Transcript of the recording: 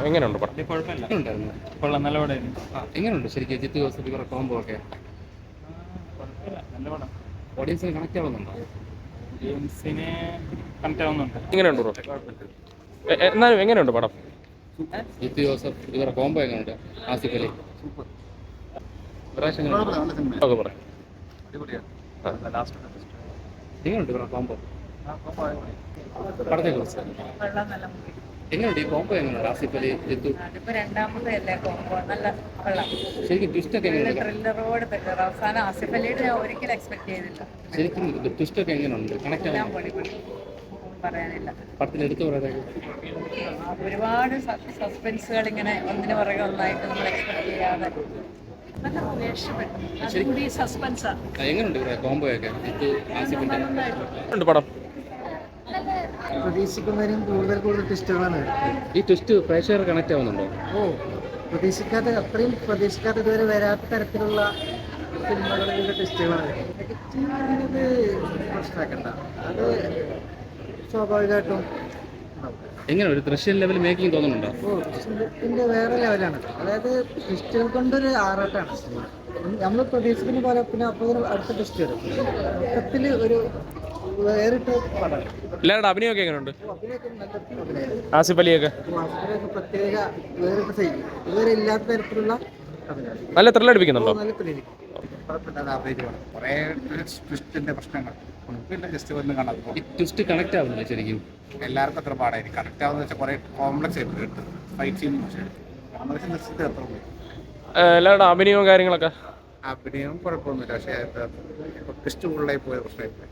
എങ്ങനെയുണ്ട് പടം? കുഴപ്പമില്ല, ഉണ്ടായിരുന്നു. കൊള്ളാം, നല്ല പടമായിരുന്നു. എങ്ങനെയുണ്ട് ശരിക്കും ജിത്തു ജോസഫ് ഇവരുടെ കോംബോ ഒക്കെ? കുഴപ്പമില്ല, നല്ല പടം. ഓഡിയൻസിന് കണക്ട് ആവുന്നുണ്ടോ? ഗെയിംസിനെ കണക്ട് ആവുന്നുണ്ട്. എങ്ങനെയുണ്ട് ബ്രോ? എന്നാലും എങ്ങനെയുണ്ട് പടം? ജിത്തു ജോസഫ് ഇവരുടെ കോംബോ എങ്ങനെയുണ്ട്? ആസിഫ് അലി പ്രാവശ്യം ഓക്കെ പറയാം. എങ്ങനെയുണ്ട് ഇവരുടെ കോംബോ? പടത്തെ കുറിച്ച് എങ്ങനെയുണ്ട് ഈ കോംബോ? എങ്ങനെയുണ്ട് ആസിഫ് അലി ജിത്തു? അതിപ്പോ രണ്ടാമത്തെ അല്ലേ കോമ്പോ, നല്ല കൊള്ളാം. ശരിക്കും ട്വിസ്റ്റ് ഒക്കെ എങ്ങനെയുണ്ട്? ത്രില്ലറോട് ബെറ്റർ. അവസാനം ആസിഫ് അലിയുടെ ഞാൻ ഒരിക്കലും എക്സ്പെക്ട് ചെയ്തില്ല. ശരിക്കും ട്വിസ്റ്റ് ഒക്കെ എങ്ങനെയുണ്ട്? കണക്ട് എല്ലാം ആവുന്നു പൊളി പൊളി, പറയാനില്ല. പടത്തിൽ എടുത്തു പറയുന്നത്? ഒരുപാട് സസ്പെൻസുകൾ ഇങ്ങനെ ഒന്നിനു പുറകെ ഒന്നായിട്ട് നമ്മൾ എക്സ്പെക്ട് ചെയ്യാതെ നല്ല മൂവി, ഇഷ്ടപ്പെട്ടു. അതുകൂടി സസ്പെൻസാണ്. എങ്ങനെയുണ്ട് ഇവരുടെ കോംബോ ഒക്കെ ജിത്തു ആസിഫിന്റെ? ഉണ്ട് പടം? പ്രതീക്ഷിക്കുന്നതിനും കൂടുതൽ ട്വിസ്റ്റുകളാണ്. ഈ ട്വിസ്റ്റ് പ്രേക്ഷകർ കണക്ട് ആവുന്നുണ്ടോ? അത്രയും പ്രതീക്ഷിക്കാത്ത ഇതുവരെ വരാത്ത തരത്തിലുള്ള സിനിമകളിലെ ട്വിസ്റ്റുകളാണ്. നെഗറ്റീവ് പ്രശ്നമാക്കണ്ട, അത് സ്വാഭാവികമായിട്ടും ഉണ്ടാവും. എങ്ങനെ ഒരു ദൃശ്യം ലെവൽ മേക്കിംഗ് തോന്നുന്നുണ്ടോ? ഇതിന്റെ വേറെ ലെവലാണ്. അതായത് ട്വിസ്റ്റുകൾ കൊണ്ടൊരു ആറാട്ടാണ് സിനിമ. നമ്മൾ പ്രതീക്ഷിക്കുന്ന പോലെ പിന്നെ അപ്പോൾ അടുത്ത ട്വിസ്റ്റ് വരും. മൊത്തത്തിൽ ഒരു വേറിട്ട് പടം. എല്ലാവരുടെ അഭിനയമൊക്കെ എങ്ങനെയുണ്ട്? അഭിനയൊക്കെ നല്ല അഭിനയം. ആസിഫ് അലിയൊക്കെ പ്രത്യേക വേറിട്ട് ശൈലി, ഇതുവരെ ഇല്ലാത്ത തരത്തിലുള്ള അഭിനയം. നല്ല ത്രില്ല് അടിപ്പിക്കുന്നുണ്ടോ? നല്ല ത്രില്ലിംഗ്. കുറേ ട്വിസ്റ്റിന്റെ പ്രശ്നങ്ങൾ പിന്നെ ജസ്റ്റ് വന്ന് കാണാം. ഈ ട്വിസ്റ്റ് കണക്ട് ആവുന്നില്ല ശരിക്കും? എല്ലാവർക്കും അത്ര പാടായിരിക്കും. കറക്റ്റ് ആവുന്ന വെച്ചാൽ കുറേ കോംപ്ലക്സ് ആയിട്ട് കിട്ടും ഫൈറ്റ് സീൻ. നിശ്ചിത അത്ര എല്ലാവരുടെ അഭിനയവും കാര്യങ്ങളൊക്കെ അഭിനയം കുഴപ്പമൊന്നുമില്ല, പക്ഷേ ട്വിസ്റ്റ് ഫുള്ളായി പോയ പ്രശ്നമായിപ്പോയി.